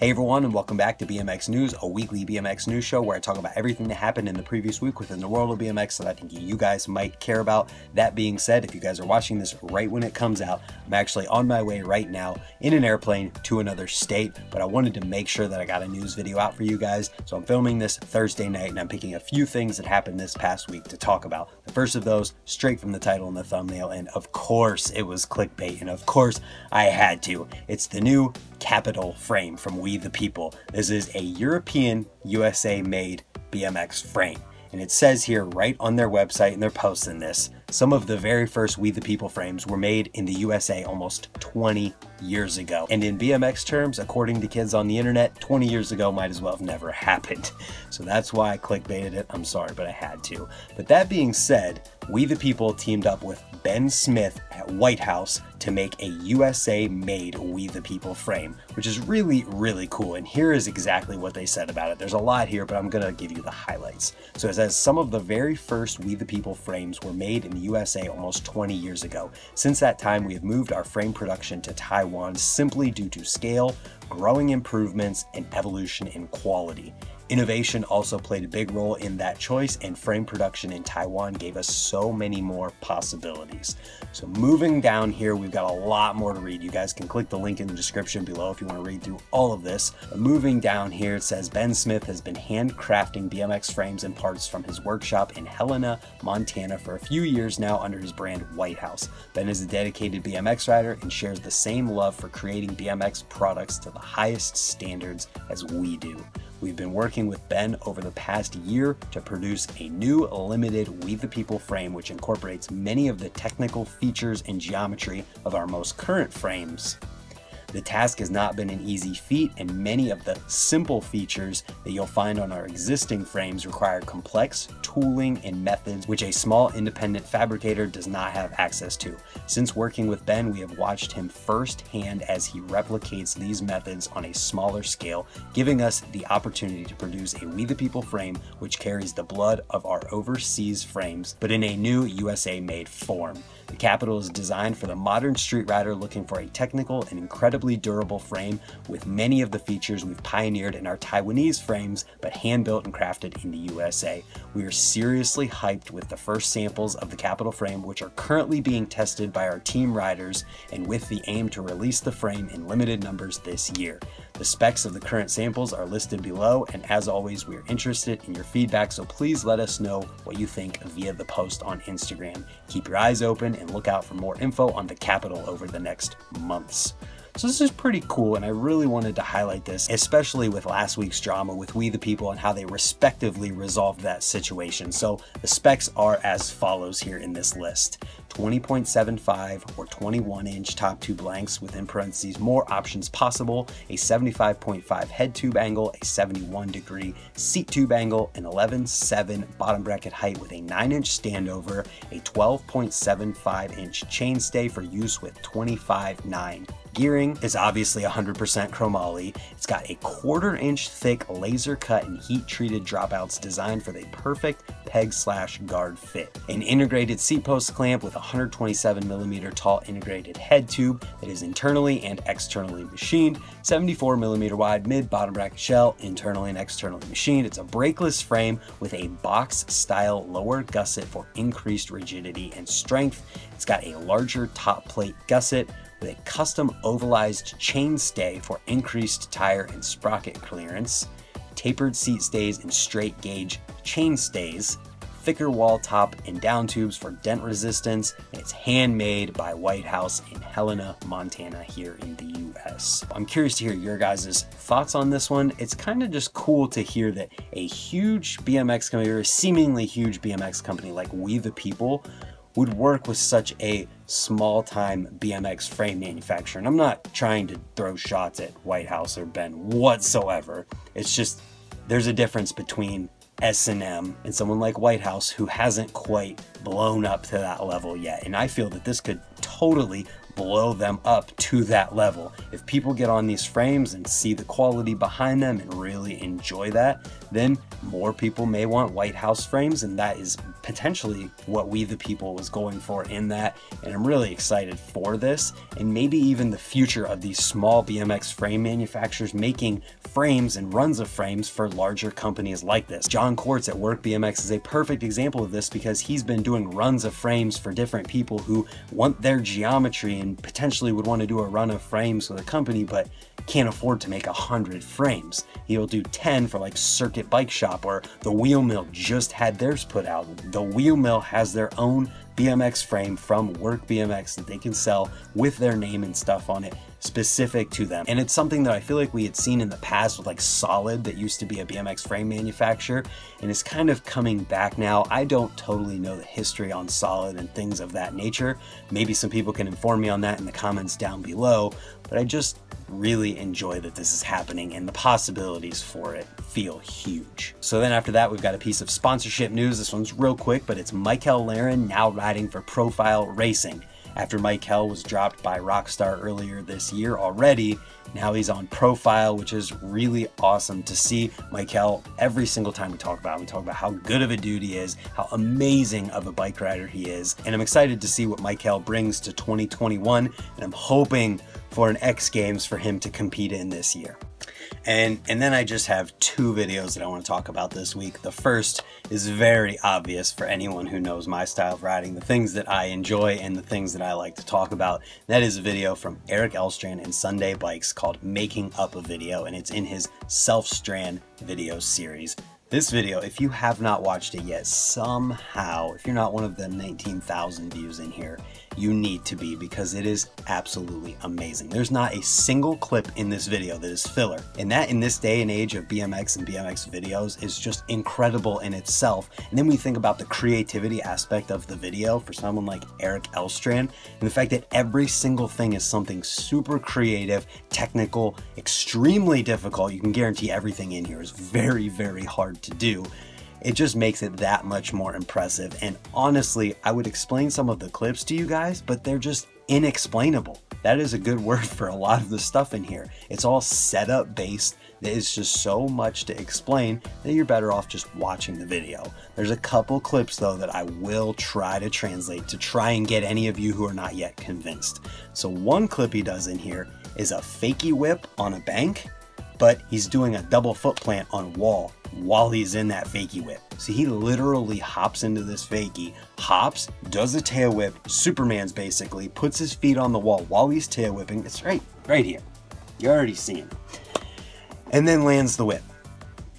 Hey everyone, and welcome back to BMX News, a weekly BMX news show where I talk about everything that happened in the previous week within the world of BMX that I think you guys might care about. That being said, if you guys are watching this right when it comes out, I'm actually on my way right now in an airplane to another state, but I wanted to make sure that I got a news video out for you guys. So I'm filming this Thursday night and I'm picking a few things that happened this past week to talk about. The first of those, straight from the title and the thumbnail, and of course it was clickbait, and of course I had to. It's the new Capital frame from WeThePeople. This is a European, USA made BMX frame. And it says here right on their website, and they're posting this, some of the very first WeThePeople frames were made in the USA almost 20 years ago. And in BMX terms, according to kids on the internet, 20 years ago might as well have never happened. So that's why I clickbaited it. I'm sorry, but I had to. But that being said, WeThePeople teamed up with Ben Smith at White House to make a USA made WeThePeople frame, which is really, really cool. And here is exactly what they said about it. There's a lot here, but I'm gonna give you the highlights. So it says some of the very first WeThePeople frames were made in the USA almost 20 years ago. Since that time, we have moved our frame production to Taiwan simply due to scale, growing improvements, and evolution in quality. Innovation also played a big role in that choice, and frame production in Taiwan gave us so many more possibilities. So moving down here, we've got a lot more to read. You guys can click the link in the description below if you want to read through all of this. But moving down here, it says Ben Smith has been handcrafting BMX frames and parts from his workshop in Helena, Montana for a few years now under his brand White House. Ben is a dedicated BMX rider and shares the same love for creating BMX products to the highest standards as we do. We've been working with Ben over the past year to produce a new limited WeThePeople frame which incorporates many of the technical features and geometry of our most current frames. The task has not been an easy feat, and many of the simple features that you'll find on our existing frames require complex tooling and methods which a small independent fabricator does not have access to. Since working with Ben, we have watched him firsthand as he replicates these methods on a smaller scale, giving us the opportunity to produce a WeThePeople frame which carries the blood of our overseas frames, but in a new USA-made form. The Capital is designed for the modern street rider looking for a technical and incredibly durable frame with many of the features we've pioneered in our Taiwanese frames, but hand-built and crafted in the USA. We are seriously hyped with the first samples of the Capital frame, which are currently being tested by our team riders, and with the aim to release the frame in limited numbers this year. The specs of the current samples are listed below, and as always, we are interested in your feedback, so please let us know what you think via the post on Instagram. Keep your eyes open and look out for more info on the Capital over the next months. So this is pretty cool, and I really wanted to highlight this, especially with last week's drama with WeThePeople and how they respectively resolved that situation. So the specs are as follows here in this list. 20.75 or 21-inch top tube lengths, within parentheses more options possible, a 75.5 head tube angle, a 71-degree seat tube angle, an 11.7 bottom bracket height with a 9-inch standover, a 12.75-inch chainstay for use with 25.9 gearing. Is obviously 100% chromoly. It's got a 1/4 inch thick laser cut and heat treated dropouts designed for the perfect peg/guard fit. An integrated seat post clamp with a 127mm tall integrated head tube that is internally and externally machined. 74mm wide mid bottom bracket shell, internally and externally machined. It's a brakeless frame with a box style lower gusset for increased rigidity and strength. It's got a larger top plate gusset with a custom ovalized chainstay for increased tire and sprocket clearance, tapered seat stays and straight gauge chainstays, thicker wall top and down tubes for dent resistance, and it's handmade by White House in Helena, Montana here in the US. I'm curious to hear your guys' thoughts on this one. It's kind of just cool to hear that a huge BMX company, or a seemingly huge BMX company like WeThePeople, would work with such a small-time BMX frame manufacturer. And I'm not trying to throw shots at White House or Ben whatsoever. It's just there's a difference between S&M and someone like White House who hasn't quite blown up to that level yet. And I feel that this could totally blow them up to that level. If people get on these frames and see the quality behind them and really enjoy that, then more people may want White House frames, and that is potentially what We The People was going for in that. And I'm really excited for this, and maybe even the future of these small BMX frame manufacturers making frames and runs of frames for larger companies like this. John Quartz at Work BMX is a perfect example of this, because he's been doing runs of frames for different people who want their geometry and potentially would want to do a run of frames with a company but can't afford to make 100 frames. He'll do 10 for like Circuit Bike Shop, or the Wheel Mill just had theirs put out. The Wheel Mill has their own BMX frame from Work BMX that they can sell with their name and stuff on it specific to them. And it's something that I feel like we had seen in the past with like Solid, that used to be a BMX frame manufacturer, and is kind of coming back now. I don't totally know the history on Solid and things of that nature. Maybe some people can inform me on that in the comments down below, but I just really enjoy that this is happening, and the possibilities for it feel huge. So then after that, we've got a piece of sponsorship news. This one's real quick, but it's Michael Laren now riding for Profile Racing. After Michael was dropped by Rockstar earlier this year already, now he's on Profile, which is really awesome to see. Michael, every single time we talk about him, we talk about how good of a dude he is, how amazing of a bike rider he is, and I'm excited to see what Michael brings to 2021, and I'm hoping for an X Games for him to compete in this year. And then I just have two videos that I want to talk about this week. The first is very obvious for anyone who knows my style of riding, the things that I enjoy and the things that I like to talk about. That is a video from Eric Elstrand and Sunday Bikes called Making Up a Video, and it's in his Self-Strand video series. This video, if you have not watched it yet, somehow, if you're not one of the 19,000 views in here, you need to be, because it is absolutely amazing. There's not a single clip in this video that is filler, and that in this day and age of BMX and BMX videos is just incredible in itself. And then we think about the creativity aspect of the video for someone like Eric Elstrand, and the fact that every single thing is something super creative, technical, extremely difficult. You can guarantee everything in here is very, very hard to do. It just makes it that much more impressive. And honestly, I would explain some of the clips to you guys, but they're just inexplainable. That is a good word for a lot of the stuff in here. It's all setup based. There is just so much to explain that you're better off just watching the video. There's a couple clips though that I will try to translate to try and get any of you who are not yet convinced. So one clip he does in here is a fakie whip on a bank, but he's doing a double foot plant on wall while he's in that fakie whip. So he literally hops into this fakie, hops, does a tail whip, Superman's basically, puts his feet on the wall while he's tail whipping. It's right here. You're already seeing it. And then lands the whip.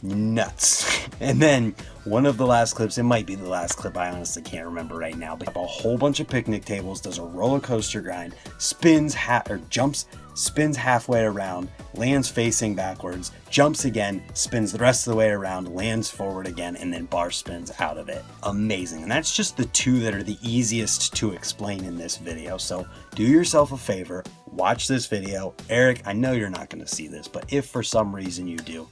Nuts. And then one of the last clips, it might be the last clip, I honestly can't remember right now, but a whole bunch of picnic tables, does a roller coaster grind, spins spins halfway around, lands facing backwards, jumps again, spins the rest of the way around, lands forward again, and then bar spins out of it. Amazing. And that's just the two that are the easiest to explain in this video. So do yourself a favor, watch this video. Eric, I know you're not going to see this, but if for some reason you do,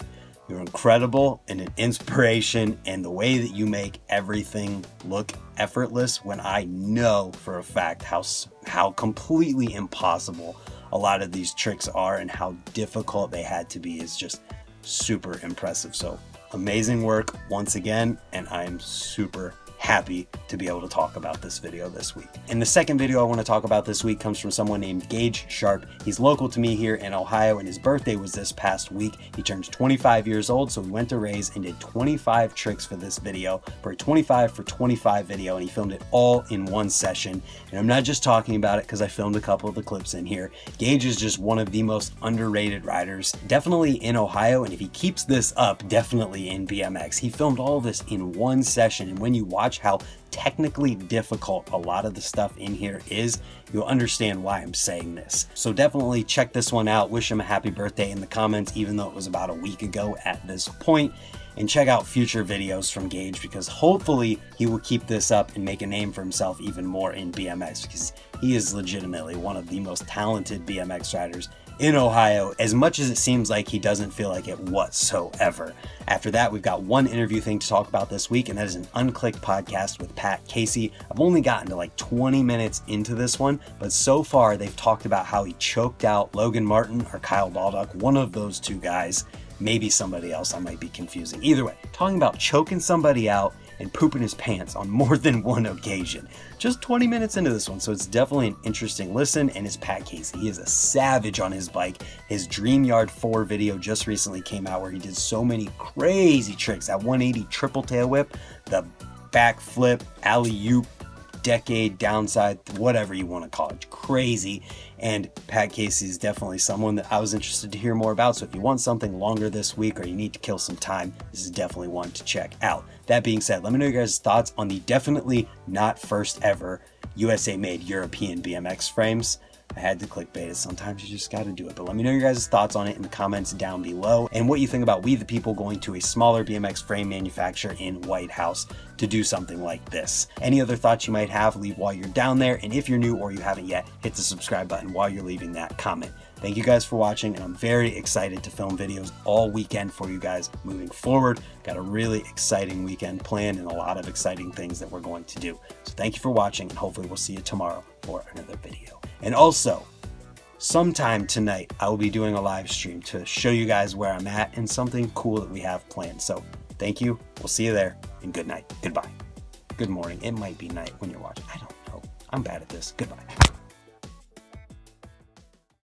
you're incredible and an inspiration, and the way that you make everything look effortless, when I know for a fact how completely impossible a lot of these tricks are and how difficult they had to be, is just super impressive. So amazing work once again, and I'm super happy to be able to talk about this video this week. And the second video I want to talk about this week comes from someone named Gage Sharp. He's local to me here in Ohio, and his birthday was this past week. He turns 25 years old, so we went to Raise and did 25 tricks for this video, for a 25 for 25 video, and he filmed it all in one session. And I'm not just talking about it because I filmed a couple of the clips in here. Gage is just one of the most underrated riders, definitely in Ohio, and if he keeps this up, definitely in BMX. He filmed all this in one session, and when you watch how technically difficult a lot of the stuff in here is, you'll understand why I'm saying this. So definitely check this one out. Wish him a happy birthday in the comments, even though it was about a week ago at this point. And check out future videos from Gage, because hopefully he will keep this up and make a name for himself even more in BMX, because he is legitimately one of the most talented BMX riders in Ohio, as much as it seems like he doesn't feel like it whatsoever. After that, we've got one interview thing to talk about this week, and that is an Unclicked podcast with Pat Casey. I've only gotten to like 20 minutes into this one, but so far they've talked about how he choked out Logan Martin or Kyle Baldock, one of those two guys, maybe somebody else I might be confusing. Either way, talking about choking somebody out and pooping his pants on more than one occasion. Just 20 minutes into this one, so it's definitely an interesting listen, and it's Pat Casey. He is a savage on his bike. His Dream Yard 4 video just recently came out where he did so many crazy tricks. That 180 triple tail whip, the backflip, alley-oop, decade, downside, whatever you want to call it. Crazy. And Pat Casey is definitely someone that I was interested to hear more about. So if you want something longer this week or you need to kill some time, this is definitely one to check out. That being said, let me know your guys' thoughts on the definitely not first ever USA made European BMX frames. I had to clickbait it. Sometimes you just got to do it. But let me know your guys' thoughts on it in the comments down below, and what you think about We the People going to a smaller BMX frame manufacturer in White House to do something like this. Any other thoughts you might have, leave while you're down there. And if you're new or you haven't yet, hit the subscribe button while you're leaving that comment. Thank you guys for watching, and I'm very excited to film videos all weekend for you guys moving forward. Got a really exciting weekend planned and a lot of exciting things that we're going to do. So thank you for watching, and hopefully we'll see you tomorrow for another video. And also, sometime tonight, I will be doing a live stream to show you guys where I'm at and something cool that we have planned. So thank you. We'll see you there, and good night. Goodbye. Good morning. It might be night when you're watching. I don't know. I'm bad at this. Goodbye.